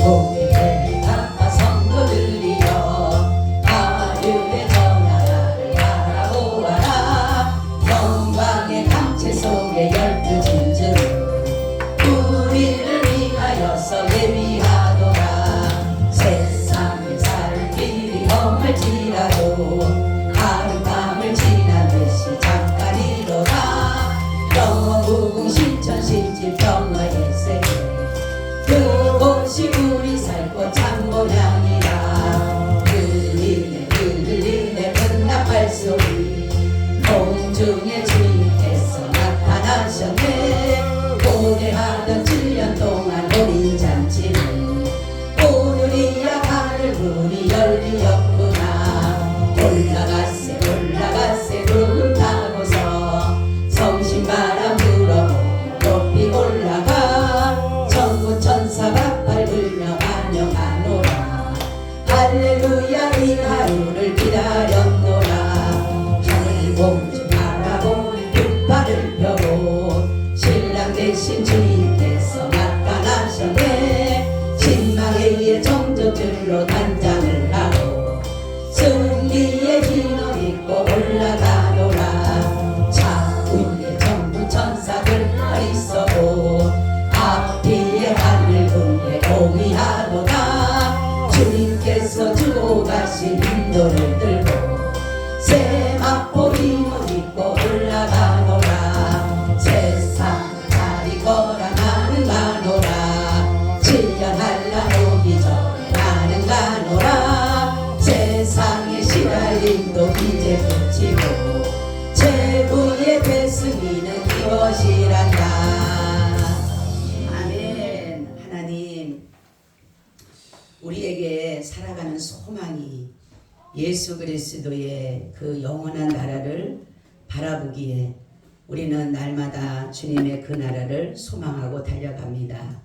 고개를 닦아 성도들이여 하늘의 저 나라를 바라보아라. 영광의 강체 속에 12진주로 우리를 위하여서 예비하도다. 세상에 살 길이 험할지라도 하룻밤을 지나듯이 잠깐이로다. 영무궁 신천 실집 평화의 세계 그곳이 우리 살곳 참고향이라. 들리네 끝나갈 소리 공중에 주님께서 나타나셨네. 고대하던 7년 동안 우리 잔치는 오늘이야 하늘 문이 열리었구나. 올라가세 구름 타고서 성신바람 불어보며 높이 올라가. 천군 천사가 밟으며 안녕하노라. 할렐루야 이 하루를 기다렸노라. 하늘 공중 바라보 깃발을 펴고 신랑 대신 주님께서 나타나셨네. 신망의 정적줄로 단장을 하고 승리의 흰옷 입고 올라가노라. 자우의 전부 천사들 있어도 앞뒤에 하늘 군대 공의하도다. 주님께서 주고 가신 인도를 들고 세마포 흰옷 입고 올라가노라. 세상 자리 거라 나는 가노라. 7년 한라 오기 전에 나는 가노라. 세상의 시달림도 이제 그치고 최고의 배승이는 이것이란다. 아멘. 하나님, 우리에게 살아가는 소망이 예수 그리스도의 그 영원한 나라를 바라보기에 우리는 날마다 주님의 그 나라를 소망하고 달려갑니다.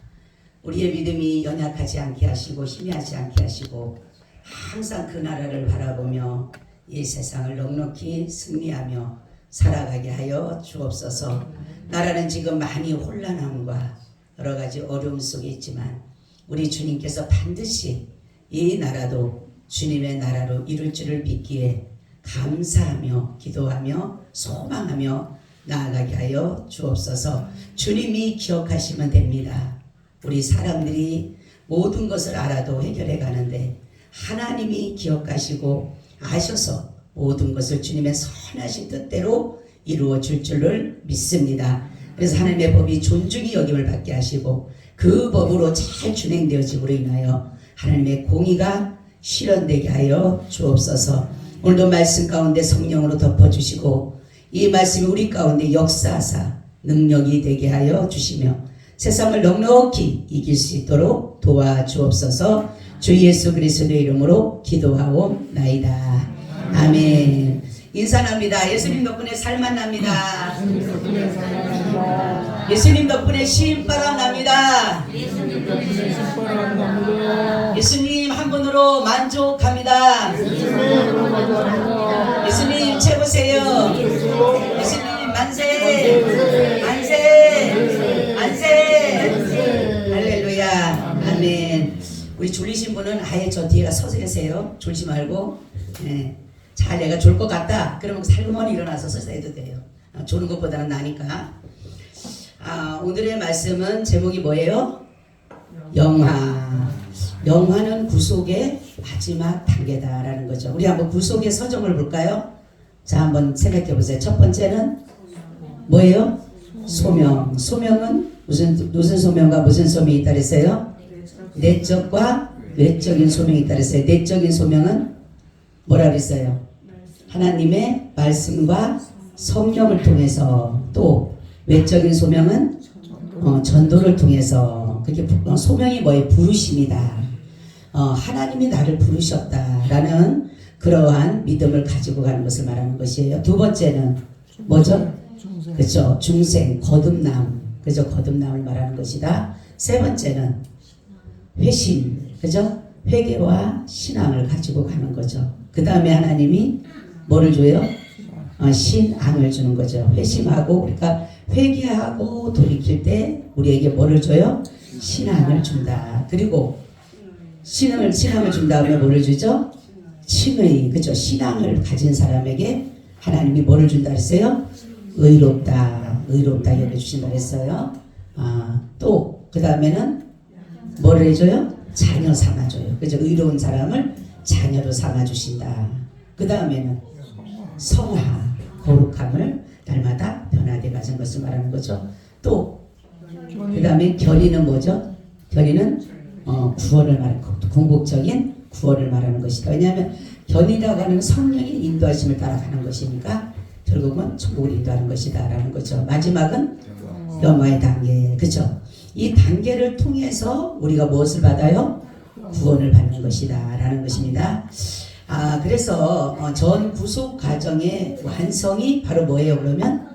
우리의 믿음이 연약하지 않게 하시고 희미하지 않게 하시고 항상 그 나라를 바라보며 이 세상을 넉넉히 승리하며 살아가게 하여 주옵소서. 나라는 지금 많이 혼란함과 여러 가지 어려움 속에 있지만 우리 주님께서 반드시 이 나라도 주님의 나라로 이룰 줄을 믿기에 감사하며 기도하며 소망하며 나아가게 하여 주옵소서. 주님이 기억하시면 됩니다. 우리 사람들이 모든 것을 알아도 해결해 가는데 하나님이 기억하시고 아셔서 모든 것을 주님의 선하신 뜻대로 이루어 줄 줄을 믿습니다. 그래서 하나님의 법이 존중이 여김을 받게 하시고 그 법으로 잘 준행되어짐으로 인하여 하나님의 공의가 실현되게 하여 주옵소서. 오늘도 말씀 가운데 성령으로 덮어주시고 이 말씀이 우리 가운데 역사하사 능력이 되게 하여 주시며 세상을 넉넉히 이길 수 있도록 도와주옵소서. 주 예수 그리스도의 이름으로 기도하옵나이다. 아멘. 인사합니다. 예수님 덕분에 살만 납니다. 예수님 덕분에 신바람 납니다. 예수님 한 분으로 만족합니다. 예수님 최고세요. 예수님 만세 만세 만세. 할렐루야. 아멘. 우리 졸리신 분은 아예 저 뒤에가 서서 계세요. 졸지 말고. 네. 잘 내가 졸 것 같다 그러면 살머니 일어나서 서서 해도 돼요. 조는 것보다는 나니까. 오늘의 말씀은 제목이 뭐예요? 영화. 영화는 구속의 마지막 단계다라는 거죠. 우리 한번 구속의 서정을 볼까요? 자, 한번 생각해 보세요. 첫 번째는 뭐예요? 소명. 소명은 무슨 소명과 무슨 소명이 있다 그랬어요? 내적과 외적인 소명이 있다 그랬어요. 내적인 소명은 뭐라 그랬어요? 하나님의 말씀과 성령을 통해서. 또 외적인 소명은 전도를 통해서. 그게 소명이 뭐예요? 부르심이다. 하나님이 나를 부르셨다라는 그러한 믿음을 가지고 가는 것을 말하는 것이에요. 두 번째는 뭐죠? 그렇죠. 중생, 거듭남. 그죠? 거듭남을 말하는 것이다. 세 번째는 회심. 그죠? 회개와 신앙을 가지고 가는 거죠. 그 다음에 하나님이 뭐를 줘요? 신앙을 주는 거죠. 회심하고 그러니까 회개하고 돌이킬 때 우리에게 뭐를 줘요? 신앙을 준다. 그리고 신앙을 준 다음에 뭐를 주죠? 칭의, 그죠? 신앙을 가진 사람에게 하나님이 뭐를 준다 했어요? 의롭다 여겨주신다 했어요. 또 그 다음에는 뭐를 해줘요? 자녀 삼아줘요. 그죠? 의로운 사람을 자녀로 삼아주신다. 그 다음에는 성화, 거룩함을 날마다 변화돼 가는 것을 말하는 거죠. 또 그 다음에 결의는 뭐죠? 결의는 구원을 말하는 것, 궁극적인 구원을 말하는 것이다. 왜냐하면 견이라고 하는 성령의 인도하심을 따라가는 것이니까 결국은 천국을 인도하는 것이다 라는 거죠. 마지막은 영화의 단계, 그렇죠? 이 단계를 통해서 우리가 무엇을 받아요? 구원을 받는 것이다 라는 것입니다. 그래서 전 구속 과정의 완성이 바로 뭐예요? 그러면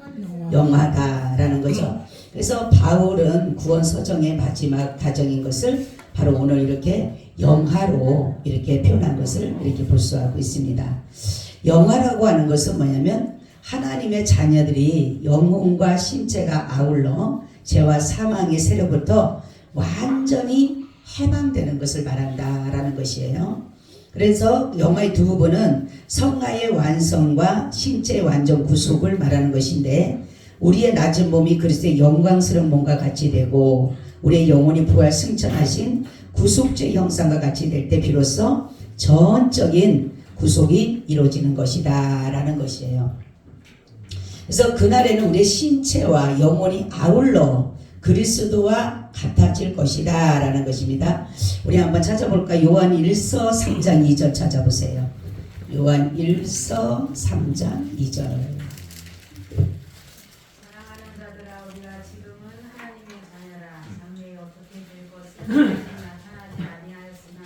영화다라는 거죠. 그래서 바울은 구원 서정의 마지막 과정인 것을 바로 오늘 이렇게 영화로 이렇게 표현한 것을 이렇게 볼수하고 있습니다. 영화라고 하는 것은 뭐냐면 하나님의 자녀들이 영혼과 신체가 아울러 죄와 사망의 세력부터 완전히 해방되는 것을 말한다라는 것이에요. 그래서 영화의 두 부분은 성화의 완성과 신체의 완전 구속을 말하는 것인데 우리의 낮은 몸이 그리스도의 영광스러운 몸과 같이 되고 우리의 영혼이 부활 승천하신 구속주의 형상과 같이 될 때 비로소 전적인 구속이 이루어지는 것이다 라는 것이에요. 그래서 그날에는 우리의 신체와 영혼이 아울러 그리스도와 같아질 것이다 라는 것입니다. 우리 한번 찾아볼까? 요한 1서 3장 2절 찾아보세요. 요한 1서 3장 2절. 나타나지 아니하였으나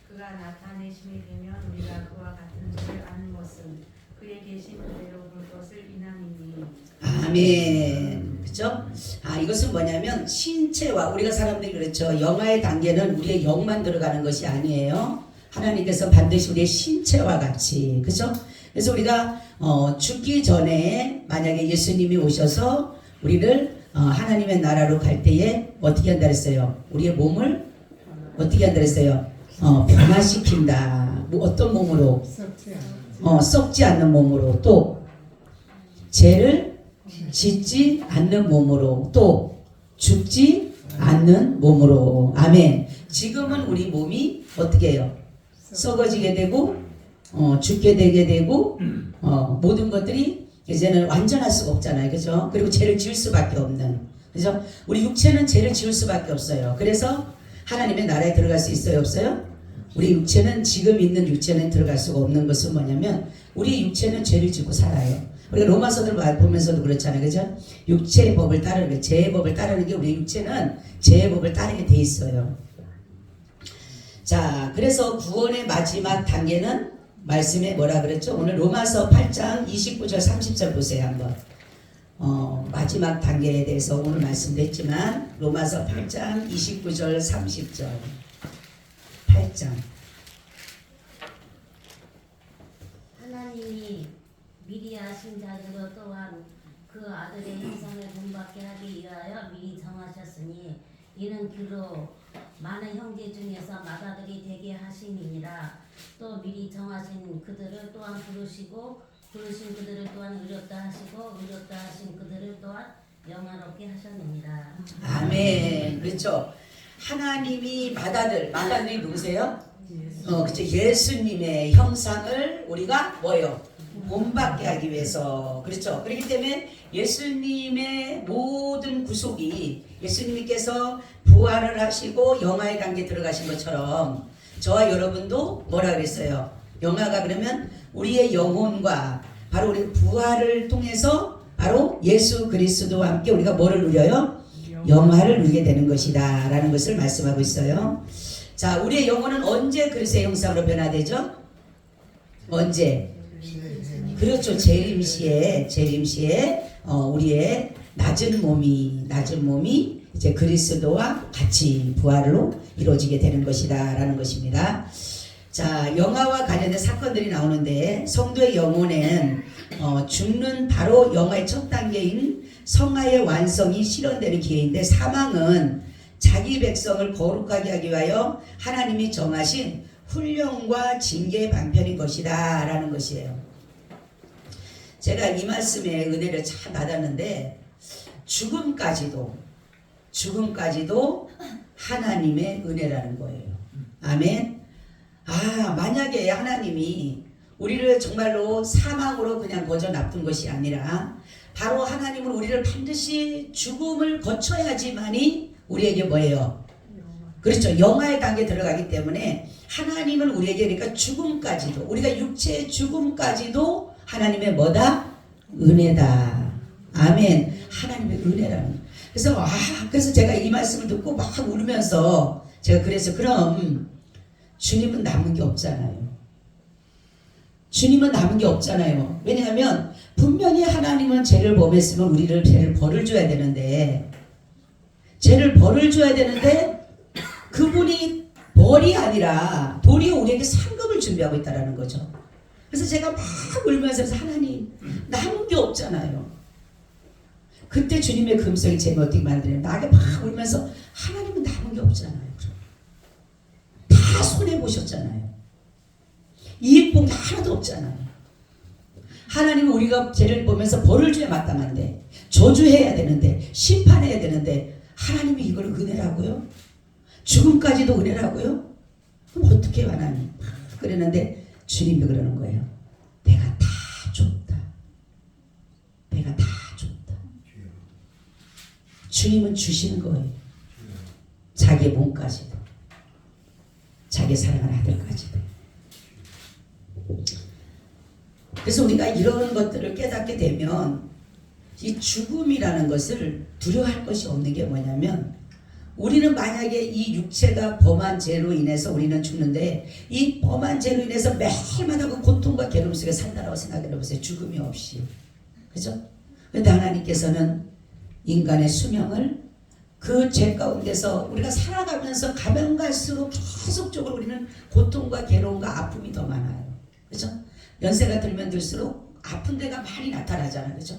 그가 나타내심이 되면 우리가 그와 같은 줄을 아는 것은 그의 계신 그대로 볼 것을 인함이니. 아멘. 그죠? 이것은 뭐냐면 신체와 우리가 사람들이 그렇죠. 영화의 단계는 우리의 영만 들어가는 것이 아니에요. 하나님께서 반드시 우리의 신체와 같이, 그죠? 그래서 우리가 죽기 전에 만약에 예수님이 오셔서 우리를 하나님의 나라로 갈 때에 어떻게 한다 그랬어요? 우리의 몸을 어떻게 한다 그랬어요? 변화시킨다. 뭐 어떤 몸으로? 썩지 않는 몸으로, 또 죄를 짓지 않는 몸으로, 또 죽지 않는 몸으로. 아멘. 지금은 우리 몸이 어떻게 해요? 썩어지게 되고 죽게 되게 되고 모든 것들이 이제는 완전할 수가 없잖아요. 그죠? 그리고 죄를 지을 수밖에 없는. 그죠? 우리 육체는 죄를 지을 수밖에 없어요. 그래서 하나님의 나라에 들어갈 수 있어요? 없어요? 우리 육체는, 지금 있는 육체는 들어갈 수가 없는 것은 뭐냐면 우리 육체는 죄를 짓고 살아요. 우리가 로마서들 보면서도 그렇잖아요. 그죠? 육체의 법을 따르는, 죄의 법을 따르는 게 우리 육체는 죄의 법을 따르게 돼 있어요. 자, 그래서 구원의 마지막 단계는 말씀에 뭐라 그랬죠? 오늘 로마서 8장 29절 30절 보세요. 한번 마지막 단계에 대해서 오늘 말씀도 했지만 로마서 8장 29절 30절 8장. 하나님이 미리 아신 자들로 또한 그 아들의 형상을 본받게 하기 위하여 미리 정하셨으니 이는 그로 많은 형제 중에서 맏아들이 되게 하심이니라. 또 미리 정하신 그들을 또한 부르시고 부르신 그들을 또한 의롭다 하시고 의롭다 하신 그들을 또한 영화롭게 하셨느니라. 아멘. 그렇죠. 하나님이 맏아들이 누구세요? 그렇죠. 예수님의 형상을 우리가 뭐예요? 본받게 하기 위해서. 그렇죠. 그렇기 때문에 예수님의 모든 구속이 예수님께서 부활을 하시고 영화의 단계에 들어가신 것처럼 저와 여러분도 뭐라 그랬어요? 영화가 그러면 우리의 영혼과 바로 우리 부활을 통해서 바로 예수 그리스도와 함께 우리가 뭐를 누려요? 영화를 누리게 되는 것이다 라는 것을 말씀하고 있어요. 자, 우리의 영혼은 언제 그리스도의 형상으로 변화되죠? 언제? 그렇죠. 재림시에 우리의 낮은 몸이 이제 그리스도와 같이 부활로 이루어지게 되는 것이다 라는 것입니다. 자, 영화와 관련된 사건들이 나오는데 성도의 영혼은 죽는 바로 영화의 첫 단계인 성화의 완성이 실현되는 기회인데 사망은 자기 백성을 거룩하게 하기 위하여 하나님이 정하신 훈련과 징계 방편인 것이다 라는 것이에요. 제가 이 말씀에 은혜를 참 받았는데 죽음까지도 하나님의 은혜라는 거예요. 아멘. 만약에 하나님이 우리를 정말로 사망으로 그냥 거저 놔둔 것이 아니라 바로 하나님은 우리를 반드시 죽음을 거쳐야지만이 우리에게 뭐예요? 그렇죠. 영화의 단계에 들어가기 때문에 하나님은 우리에게 그러니까 죽음까지도 우리가 육체의 죽음까지도 하나님의 뭐다? 은혜다. 아멘. 하나님의 은혜라는. 그래서 제가 이 말씀을 듣고 막 울면서 제가 그래서 그럼 주님은 남은 게 없잖아요. 주님은 남은 게 없잖아요. 왜냐하면 분명히 하나님은 죄를 범했으면 우리를 죄를 벌을 줘야 되는데 그분이 벌이 아니라 도리어 우리에게 상급을 준비하고 있다는 거죠. 그래서 제가 막 울면서 하나님 남은 게 없잖아요. 그때 주님의 금성이 제가 어떻게 만드냐면 나게 막 울면서 하나님은 남은 게 없잖아요. 다 손해보셨잖아요. 이익 본 게 하나도 없잖아요. 하나님은 우리가 죄를 보면서 벌을 줘야 마땅한데 저주해야 되는데 심판해야 되는데 하나님이 이걸 은혜라고요? 죽음까지도 은혜라고요? 그럼 어떻게 해요 하나님? 그랬는데 주님이 그러는 거예요. 내가 다 줬다. 내가 다 줬다. 주님은 주시는 거예요. 자기 몸까지도 자기 사랑하는 아들까지도. 그래서 우리가 이런 것들을 깨닫게 되면 이 죽음이라는 것을 두려워할 것이 없는 게 뭐냐면 우리는 만약에 이 육체가 범한 죄로 인해서 우리는 죽는데 이 범한 죄로 인해서 매일마다 그 고통과 괴로움 속에 산다라고 생각해 보세요. 죽음이 없이. 그죠? 그런데 하나님께서는 인간의 수명을 그 죄 가운데서 우리가 살아가면서 가면 갈수록 계속적으로 우리는 고통과 괴로움과 아픔이 더 많아요. 그죠? 연세가 들면 들수록 아픈 데가 많이 나타나잖아요. 그죠?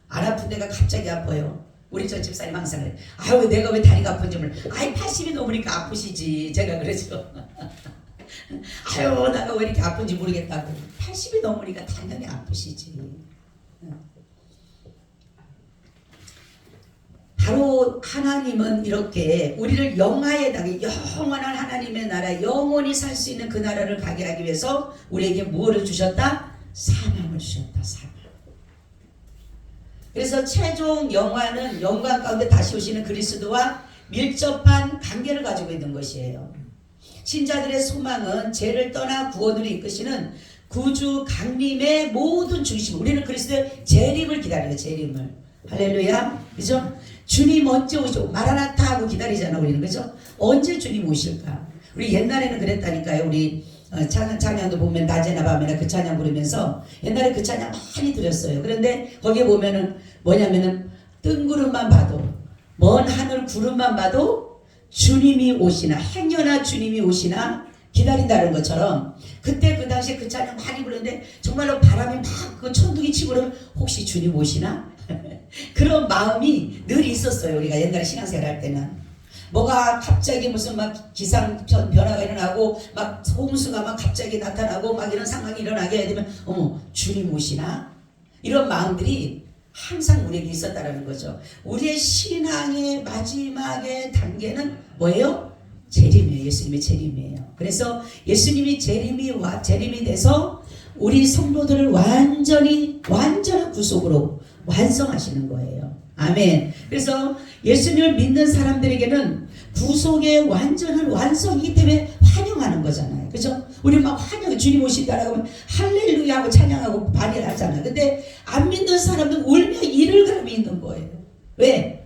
안 아픈 데가 갑자기 아파요. 우리 저 집사님 항상 그래. 아유 내가 왜 다리가 아픈지 몰라. 80이 넘으니까 아프시지. 제가 그러죠. 아유 내가 왜 이렇게 아픈지 모르겠다고. 80이 넘으니까 당연히 아프시지. 바로 하나님은 이렇게 우리를 영화에 당해 영원한 하나님의 나라 영원히 살 수 있는 그 나라를 가게 하기 위해서 우리에게 무엇을 주셨다? 사명을 주셨다. 사명. 그래서 최종 영화는 영광 가운데 다시 오시는 그리스도와 밀접한 관계를 가지고 있는 것이에요. 신자들의 소망은 죄를 떠나 구원으로 이끄시는 구주 강림의 모든 중심. 우리는 그리스도의 재림을 기다려요. 재림을. 할렐루야. 그죠? 주님 언제 오시고 마라나타 하고 기다리잖아 우리는. 그죠? 언제 주님 오실까? 우리 옛날에는 그랬다니까요. 우리 찬양도 보면 낮에나 밤에나 그 찬양 부르면서 옛날에 그 찬양 많이 들었어요. 그런데 거기에 보면은 뭐냐면은 뜬구름만 봐도 먼 하늘 구름만 봐도 주님이 오시나 행여나 주님이 오시나 기다린다는 것처럼 그때 그 당시에 그 찬양 많이 부르는데 정말로 바람이 막 그 천둥이 치고 그러면 혹시 주님 오시나? 그런 마음이 늘 있었어요. 우리가 옛날에 신앙생활 할 때는 뭐가 갑자기 무슨 막 기상 변화가 일어나고 막 홍수가 막 갑자기 나타나고 막 이런 상황이 일어나게 되면 어머 주님 오시나? 이런 마음들이 항상 우리에게 있었다는 거죠. 우리의 신앙의 마지막의 단계는 뭐예요? 재림이에요. 예수님의 재림이에요. 그래서 예수님이 재림이 돼서 우리 성도들을 완전한 구속으로 완성하시는 거예요. 아멘. 그래서 예수님을 믿는 사람들에게는 구속의 완전한 완성이기 때문에 환영하는 거잖아요. 그죠? 우리 막 환영해. 주님 오신다라고 하면 할렐루야 하고 찬양하고 발휘를 하잖아요. 근데 안 믿는 사람들은 울며 이를 갈며 있는 거예요. 왜?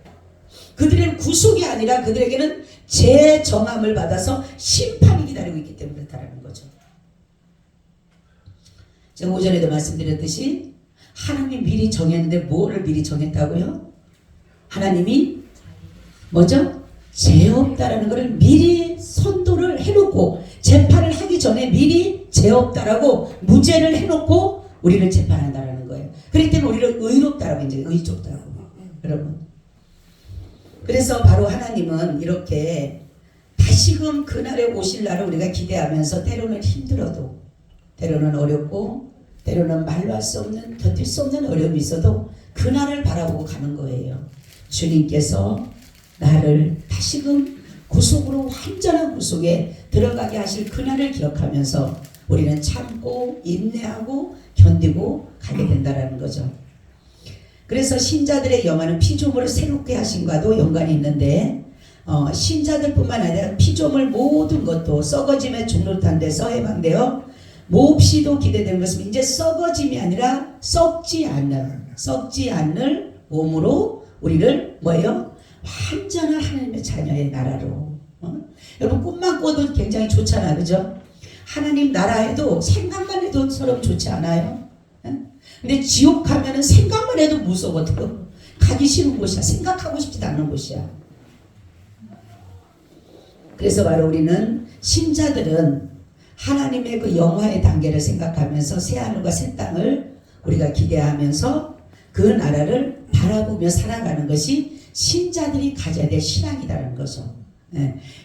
그들에게는 구속이 아니라 그들에게는 재정함을 받아서 심판이 기다리고 있기 때문에 그렇다는 거죠. 제가 오전에도 말씀드렸듯이 하나님이 미리 정했는데 뭐를 미리 정했다고요? 하나님이 뭐죠? 죄 없다라는 것을 미리 선도를 해놓고 재판을 하기 전에 미리 죄 없다라고 무죄를 해놓고 우리를 재판한다라는 거예요. 그렇기 때문에 우리를 의롭다라고 이제 의롭다라고 여러분. 그래서 바로 하나님은 이렇게 다시금 그날에 오실 날을 우리가 기대하면서 때로는 힘들어도, 때로는 어렵고, 때로는 말로 할 수 없는, 견딜 수 없는 어려움이 있어도 그날을 바라보고 가는 거예요. 주님께서 나를 다시금 구속으로, 완전한 구속에 들어가게 하실 그날을 기억하면서 우리는 참고 인내하고 견디고 가게 된다는 거죠. 그래서 신자들의 영화는 피조물을 새롭게 하신과도 연관이 있는데, 신자들뿐만 아니라 피조물 모든 것도 썩어짐의 종로탄 데서 해방되어 몹시도 기대되는 것은 이제 썩어짐이 아니라 썩지 않을 몸으로 우리를 뭐예요? 완전한 하나님의 자녀의 나라로. 여러분 꿈만 꿔도 굉장히 좋잖아요, 그죠? 하나님 나라에도 생각만 해도 서로 좋지 않아요? 근데 지옥 가면은 생각만 해도 무서워도 가기 싫은 곳이야. 생각하고 싶지도 않은 곳이야. 그래서 바로 우리는 신자들은 하나님의 그 영화의 단계를 생각하면서 새하늘과 새 땅을 우리가 기대하면서 그 나라를 바라보며 살아가는 것이 신자들이 가져야 될 신앙이라는 거죠.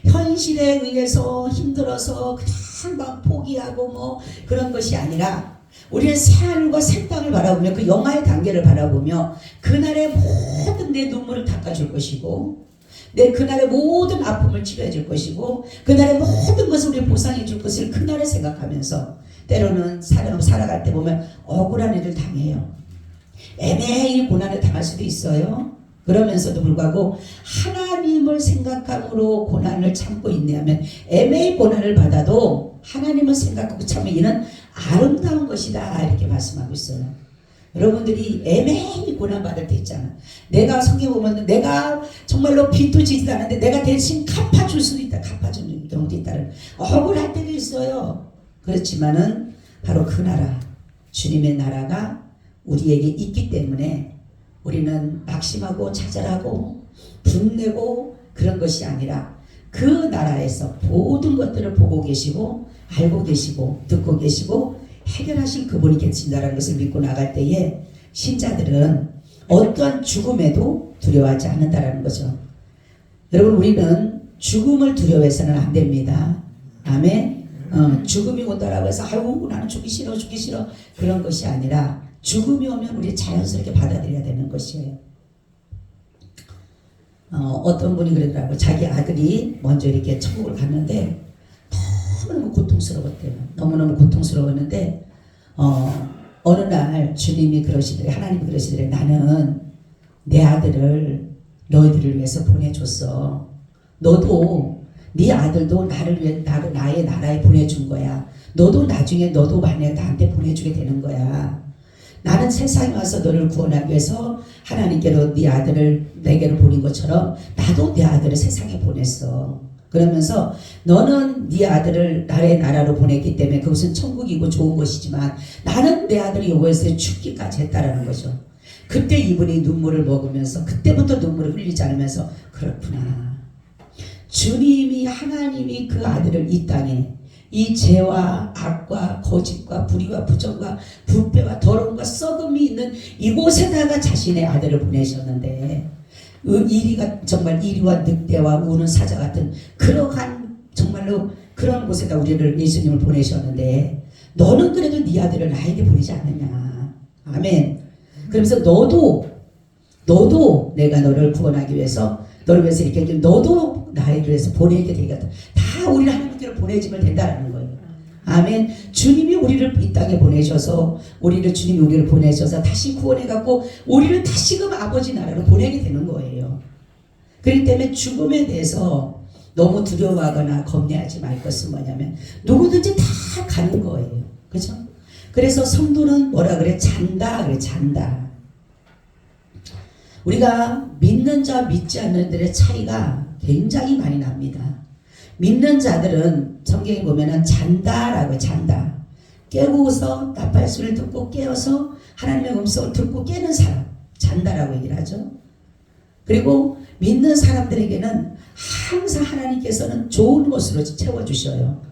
현실에 의해서 힘들어서 그냥 막 포기하고 뭐 그런 것이 아니라 우리는 새하늘과 새 땅을 바라보며 그 영화의 단계를 바라보며 그날의 모든 내 눈물을 닦아줄 것이고 내 그날의 모든 아픔을 치료해 줄 것이고 그날의 모든 것을 우리 보상해 줄 것을 그날을 생각하면서 때로는 살아갈 때 보면 억울한 일을 당해요. 애매히 고난을 당할 수도 있어요. 그러면서도 불구하고 하나님을 생각함으로 고난을 참고 인내하면 애매히 고난을 받아도 하나님을 생각하고 참으면 이는 아름다운 것이다 이렇게 말씀하고 있어요. 여러분들이 애매히 고난받을 때 있잖아. 내가 성경 보면 내가 정말로 빚도 지지도 않는데 내가 대신 갚아줄 수도 있다. 갚아주는 경우도 있다는 억울할 때도 있어요. 그렇지만은 바로 그 나라 주님의 나라가 우리에게 있기 때문에 우리는 낙심하고 좌절하고 분내고 그런 것이 아니라 그 나라에서 모든 것들을 보고 계시고 알고 계시고 듣고 계시고 해결하신 그분이 계신다는 것을 믿고 나갈 때에 신자들은 어떠한 죽음에도 두려워하지 않는다는 거죠. 여러분 우리는 죽음을 두려워해서는 안 됩니다. 아멘. 죽음이 온다라고 해서 아유 나는 죽기 싫어 그런 것이 아니라 죽음이 오면 우리 자연스럽게 받아들여야 되는 것이에요. 어떤 분이 그러더라고요. 자기 아들이 먼저 이렇게 천국을 갔는데 너무너무 고통스러웠대요. 너무너무 고통스러웠는데 어느 날 주님이 그러시더래. 하나님이 그러시더래. 나는 내 아들을 너희들을 위해서 보내줬어. 너도 네 아들도 나를 위해 나의 나라에 보내준 거야. 너도 나중에 너도 만약에 나한테 보내주게 되는 거야. 나는 세상에 와서 너를 구원하기 위해서 하나님께로 네 아들을 내게로 보낸 것처럼 나도 내 아들을 세상에 보냈어. 그러면서 너는 네 아들을 나의 나라로 보냈기 때문에 그것은 천국이고 좋은 것이지만 나는 내 아들을 요구해서 죽기까지 했다라는 거죠. 그때 이분이 눈물을 먹으면서 그때부터 눈물을 흘리지 않으면서 그렇구나. 주님이 하나님이 그 아들을 이 땅에 이 죄와 악과 거짓과 불의와 부정과 부패와 더러움과 썩음이 있는 이곳에다가 자신의 아들을 보내셨는데 정말 이리와 늑대와 우는 사자 같은 그러한 정말로 그런 곳에다 우리를 예수님을 보내셨는데 너는 그래도 네 아들을 나에게 보내지 않느냐. 아멘. 그러면서 너도 내가 너를 구원하기 위해서 너를 위해서 이렇게 너도 나를 위해서 보내게 되거든. 다 우리를 하나님께로 보내지면 된다라는 거예요. 아멘. 주님이 우리를 이 땅에 보내셔서 주님이 우리를 보내셔서 다시 구원해갖고 우리를 다시금 아버지 나라로 보내게 되는 거예요. 그렇기 때문에 죽음에 대해서 너무 두려워하거나 겁내하지 말 것은 뭐냐면 누구든지 다 가는 거예요. 그죠? 그래서 성도는 뭐라 그래? 잔다. 우리가 믿는 자와 믿지 않는 자들의 차이가 굉장히 많이 납니다. 믿는 자들은 성경에 보면은 잔다라고 잔다. 깨고서 나팔 소리를 듣고 깨어서 하나님의 음성을 듣고 깨는 사람 잔다라고 얘기를 하죠. 그리고 믿는 사람들에게는 항상 하나님께서는 좋은 것으로 채워주셔요.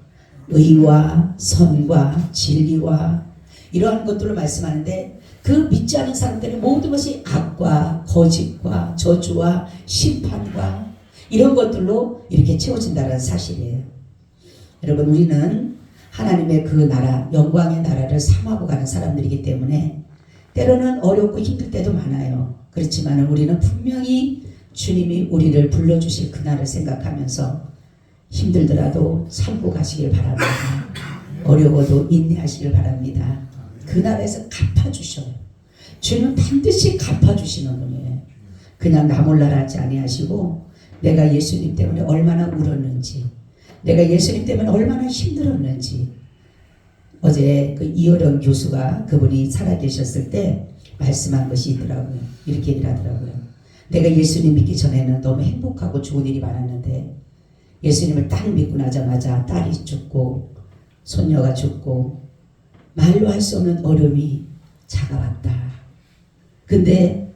의와 선과 진리와 이러한 것들을 말씀하는데 그 믿지 않는 사람들의 모든 것이 악과 거짓과 저주와 심판과 이런 것들로 이렇게 채워진다는 사실이에요. 여러분, 우리는 하나님의 그 나라, 영광의 나라를 삼하고 가는 사람들이기 때문에 때로는 어렵고 힘들 때도 많아요. 그렇지만 우리는 분명히 주님이 우리를 불러주실 그날을 생각하면서 힘들더라도 참고 가시길 바랍니다. 어려워도 인내하시길 바랍니다. 그 나라에서 갚아주셔요. 주님은 반드시 갚아주시는 분이에요. 그냥 나 몰라라 하지 아니하시고 내가 예수님 때문에 얼마나 울었는지, 내가 예수님 때문에 얼마나 힘들었는지. 어제 그 이어령 교수가 그분이 살아계셨을 때 말씀한 것이 있더라고요. 이렇게 얘기를 하더라고요. 내가 예수님 믿기 전에는 너무 행복하고 좋은 일이 많았는데 예수님을 딱 믿고 나자마자 딸이 죽고 손녀가 죽고 말로 할 수 없는 어려움이 다가왔다. 근데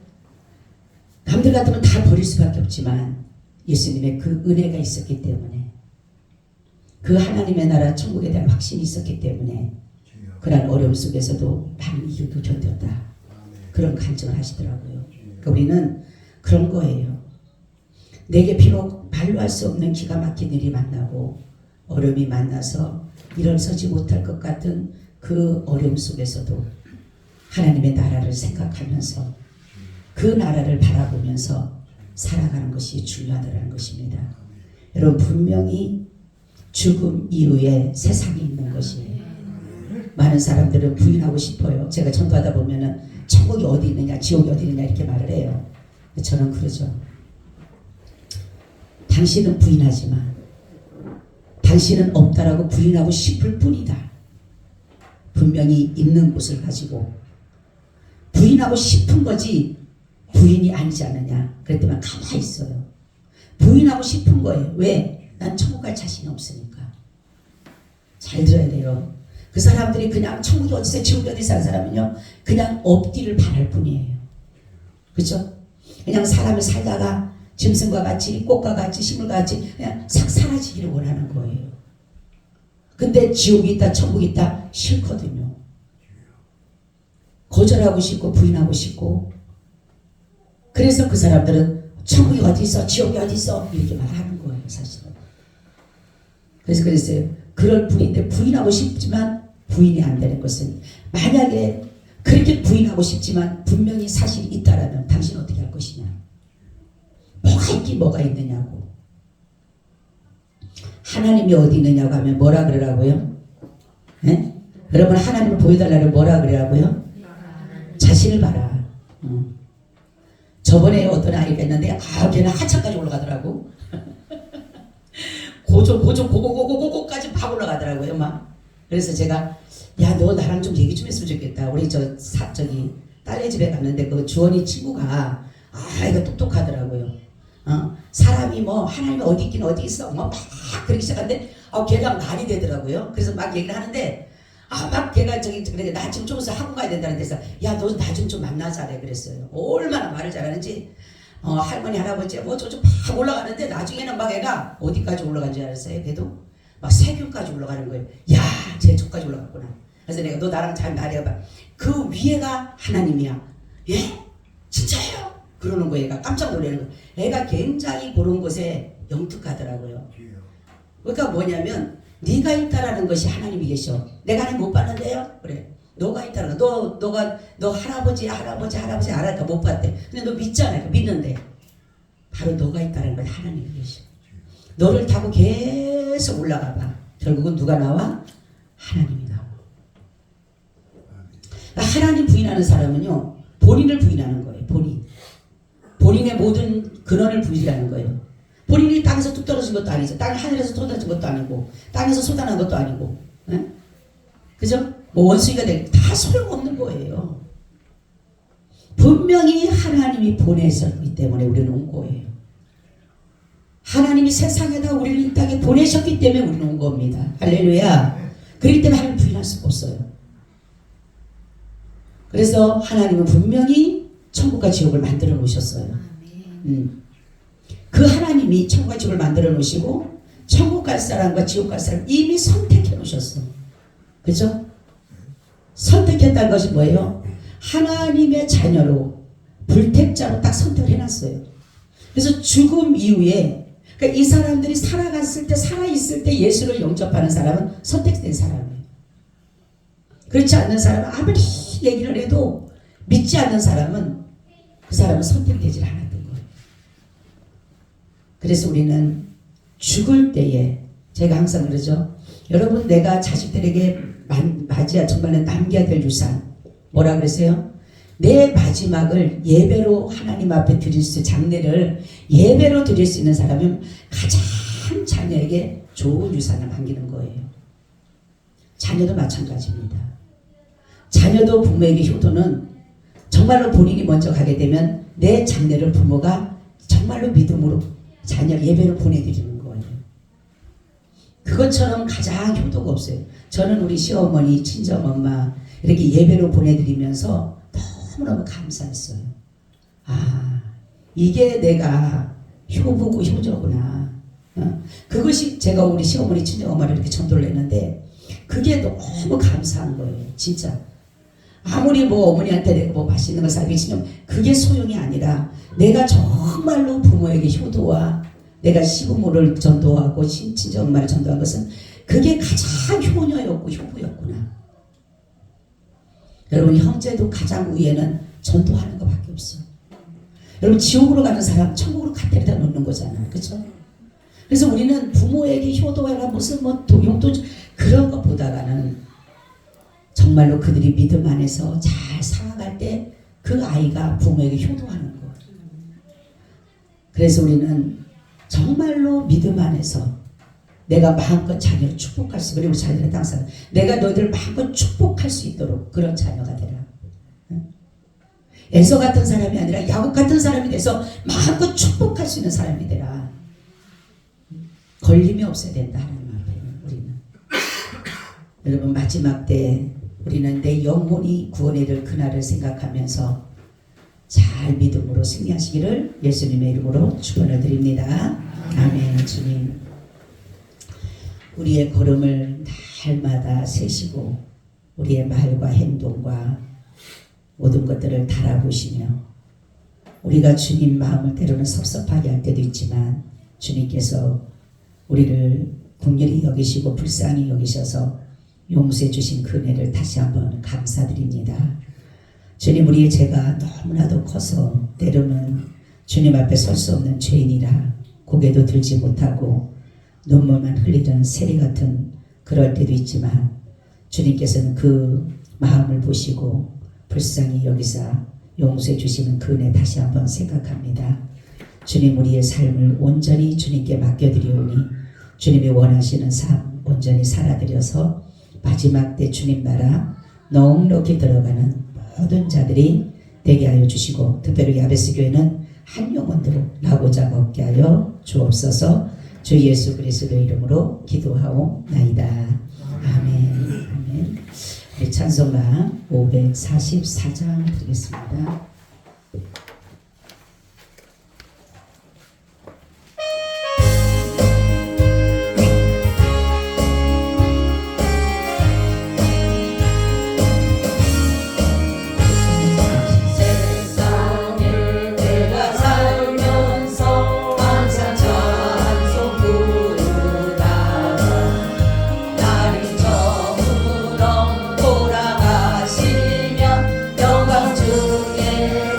남들 같으면 다 버릴 수밖에 없지만 예수님의 그 은혜가 있었기 때문에, 그 하나님의 나라 천국에 대한 확신이 있었기 때문에 그런 어려움 속에서도 나는 이기고 견뎠다. 그런 간증을 하시더라고요. 그러니까 우리는 그런 거예요. 내게 비록 말로 할 수 없는 기가 막힌 일이 만나고 어려움이 만나서 일어서지 못할 것 같은 그 어려움 속에서도 하나님의 나라를 생각하면서 그 나라를 바라보면서 살아가는 것이 중요하다는 것입니다. 여러분, 분명히 죽음 이후에 세상이 있는 것이에요. 많은 사람들은 부인하고 싶어요. 제가 전도하다 보면은 천국이 어디 있느냐, 지옥이 어디 있느냐 이렇게 말을 해요. 저는 그러죠. 당신은 부인하지만 당신은 없다라고 부인하고 싶을 뿐이다. 분명히 있는 곳을 가지고 부인하고 싶은 거지 부인이 아니지 않느냐. 그랬더니 가만히 있어요. 부인하고 싶은 거예요. 왜? 난 천국 갈 자신이 없으니까. 잘 들어야 돼요. 그 사람들이 그냥 천국이 어디서 지옥이 어디서 하는 사람은요, 그냥 없기를 바랄 뿐이에요. 그렇죠? 그냥 사람을 살다가 짐승과 같이 꽃과 같이 식물과 같이 그냥 싹 사라지기를 원하는 거예요. 근데 지옥이 있다 천국이 있다 싫거든요. 거절하고 싶고 부인하고 싶고. 그래서 그 사람들은 천국이 어디 있어 지옥이 어디 있어 이렇게 말하는 거예요, 사실은. 그래서 그럴 분인데 부인하고 싶지만 부인이 안 되는 것은, 만약에 그렇게 부인하고 싶지만 분명히 사실이 있다라면 당신은 어떻게 할 것이냐. 뭐가 있긴 뭐가 있느냐고. 하나님이 어디 있느냐고 하면 뭐라 그러라고요? 네? 여러분, 하나님을 보여달라면 뭐라 그러라고요? 자신을 봐라. 저번에 어떤 아이가 있는데 걔는 하천까지 올라가더라고. 고고까지 막 올라가더라고요, 막. 그래서 제가 야, 너 나랑 좀 얘기 좀 했으면 좋겠다. 우리 저기 딸네 집에 갔는데 그 주원이 친구가 아이가 똑똑하더라고요. 사람이 뭐 하나님이 어디 있긴 어디 있어 뭐 막 그러기 시작하는데 걔가 말이 되더라고요. 그래서 막 얘기를 하는데 막 걔가 그래 나 지금 좀 있어 학원 가야 된다는 데서 야, 너 나 좀 만나자래 그랬어요. 얼마나 말을 잘하는지. 할머니 할아버지 뭐 좀 막 올라가는데 나중에는 막 애가 어디까지 올라간 줄 알았어요? 걔도 막 세균까지 올라가는 거예요. 야, 쟤 저까지 올라갔구나. 그래서 내가 너 나랑 잘 말해봐. 그 위에가 하나님이야. 예? 진짜예요? 그러는 거예요. 얘가 깜짝 놀라는 거예요. 애가 굉장히 그런 곳에 영특하더라고요. 그러니까 뭐냐면 네가 있다라는 것이 하나님이 계셔. 내가 하나님 못 봤는데요? 그래. 너가 있다는 거. 너 할아버지 알았다 못 봤대. 근데 너 믿잖아. 믿는데 바로 너가 있다는 건 하나님이 계셔. 너를 타고 계속 올라가 봐. 결국은 누가 나와? 하나님이 나와. 그러니까 하나님 부인하는 사람은요, 본인을 부인하는 거예요. 본인의 모든 근원을 부인하는 거예요. 본인이 땅에서 뚝 떨어진 것도 아니죠. 땅이 하늘에서 떨어진 것도 아니고, 땅에서 쏟아난 것도 아니고, 네? 그죠? 뭐 원숭이가 다 소용없는 거예요. 분명히 하나님이 보내셨기 때문에 우리는 온 거예요. 하나님이 세상에다 우리를 이 땅에 보내셨기 때문에 우리는 온 겁니다. 할렐루야. 그렇기 때문에 하나님 부인할 수가 없어요. 그래서 하나님은 분명히 천국과 지옥을 만들어 놓으셨어요. 그 하나님이 천국과 지옥을 만들어 놓으시고 천국 갈 사람과 지옥 갈 사람 이미 선택해 놓으셨어. 그죠? 선택했다는 것이 뭐예요? 하나님의 자녀로 불택자로 딱 선택을 해놨어요. 그래서 죽음 이후에 그러니까 이 사람들이 살아갔을 때 살아있을 때 예수를 영접하는 사람은 선택된 사람이에요. 그렇지 않는 사람은 아무리 얘기를 해도 믿지 않는 사람은 그 사람은 선택되질 않았던 거예요. 그래서 우리는 죽을 때에 제가 항상 그러죠. 여러분 내가 자식들에게 맞이야 정말 남겨야 될 유산 뭐라 그랬어요? 내 마지막을 예배로 하나님 앞에 드릴 수 장례를 예배로 드릴 수 있는 사람은 가장 자녀에게 좋은 유산을 남기는 거예요. 자녀도 마찬가지입니다. 자녀도 부모에게 효도는 정말로 본인이 먼저 가게 되면 내 장례를 부모가 정말로 믿음으로 자녀 예배로 보내드리는 거예요. 그것처럼 가장 효도가 없어요. 저는 우리 시어머니, 친정엄마 이렇게 예배로 보내드리면서 너무너무 감사했어요. 아, 이게 내가 효부고 효저구나. 그것이 제가 우리 시어머니, 친정엄마를 이렇게 전도를 했는데 그게 너무 감사한 거예요. 진짜. 아무리 뭐 어머니한테 내가 뭐 맛있는 걸 사기 치면 그게 소용이 아니라 내가 정말로 부모에게 효도와 내가 시부모를 전도하고 친정엄마를 전도한 것은 그게 가장 효녀였고 효부였구나. 여러분 형제도 가장 위에는 전도하는 것밖에 없어. 여러분 지옥으로 가는 사람 천국으로 갖다 놓는 거잖아요. 그렇죠? 그래서 우리는 부모에게 효도하라 무슨 뭐 용돈 그런 것보다는 정말로 그들이 믿음 안에서 잘 살아갈 때 그 아이가 부모에게 효도하는 거. 그래서 우리는 정말로 믿음 안에서 내가 마음껏 자녀를 축복할 수, 그리고 자녀를 항상 내가 너희들을 마음껏 축복할 수 있도록 그런 자녀가 되라. 에서 같은 사람이 아니라 야곱 같은 사람이 돼서 마음껏 축복할 수 있는 사람이 되라. 걸림이 없어야 된다 하는 말이에요. 우리는 여러분 마지막 때 우리는 내 영혼이 구원에 이를 그날을 생각하면서 잘 믿음으로 승리하시기를 예수님의 이름으로 축원을 드립니다. 아멘. 주님 우리의 걸음을 날마다 세시고 우리의 말과 행동과 모든 것들을 달아보시며 우리가 주님 마음을 때로는 섭섭하게 할 때도 있지만 주님께서 우리를 긍휼히 여기시고 불쌍히 여기셔서 용서해 주신 그 은혜를 다시 한번 감사드립니다. 주님 우리의 죄가 너무나도 커서 때로는 주님 앞에 설 수 없는 죄인이라 고개도 들지 못하고 눈물만 흘리던 세리 같은 그럴 때도 있지만 주님께서는 그 마음을 보시고 불쌍히 여기사 용서해 주시는 그 은혜 다시 한번 생각합니다. 주님 우리의 삶을 온전히 주님께 맡겨드리오니 주님이 원하시는 삶 온전히 살아드려서 마지막 때 주님 나라 넉넉히 들어가는 모든 자들이 되게 하여 주시고 특별히 야베스 교회는 한 영혼대로 나고자 먹게 하여 주옵소서. 주 예수 그리스도 이름으로 기도하옵나이다. 아멘. 아멘. 우리 찬송가 544장 드리겠습니다. 돌아가시면 영광 중에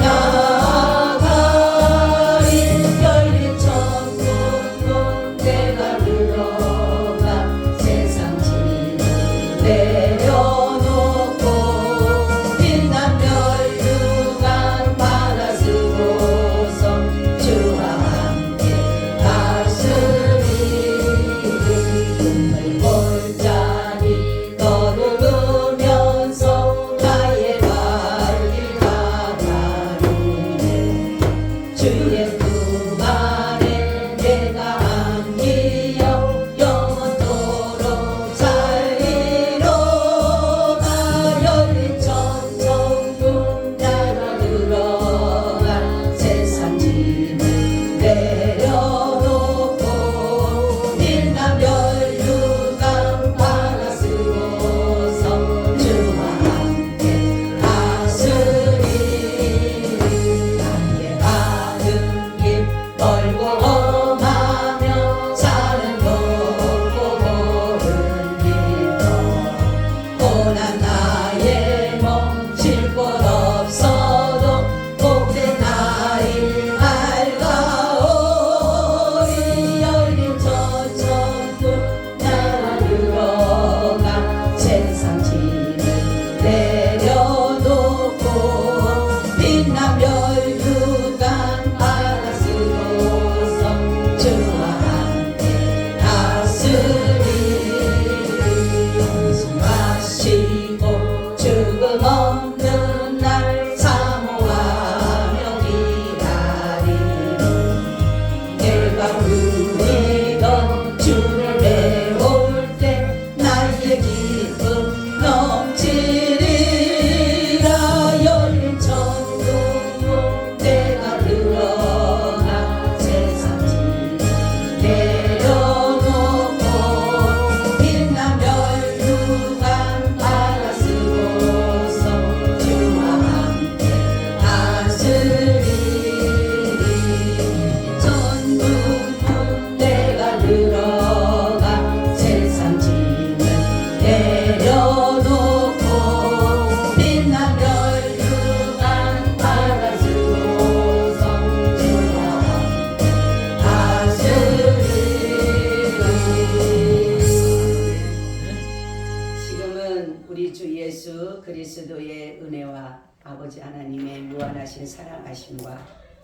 우리 주 예수 그리스도의 은혜와 아버지 하나님의 무한하신 사랑하심과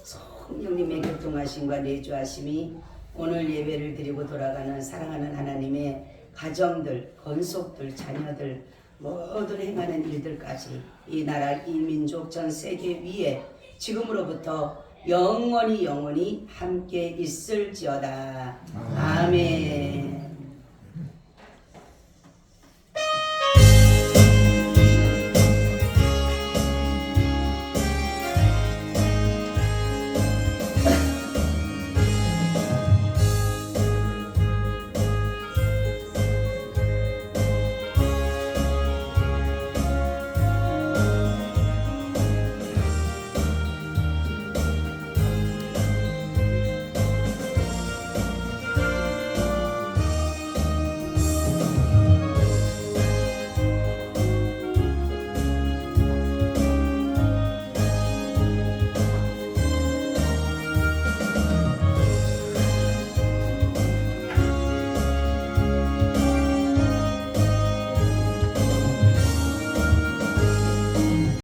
성령님의 교통하심과 내주하심이 오늘 예배를 드리고 돌아가는 사랑하는 하나님의 가정들, 건속들, 자녀들 모든 행하는 일들까지 이 나라, 이 민족, 전 세계 위에 지금으로부터 영원히 함께 있을지어다. 아멘.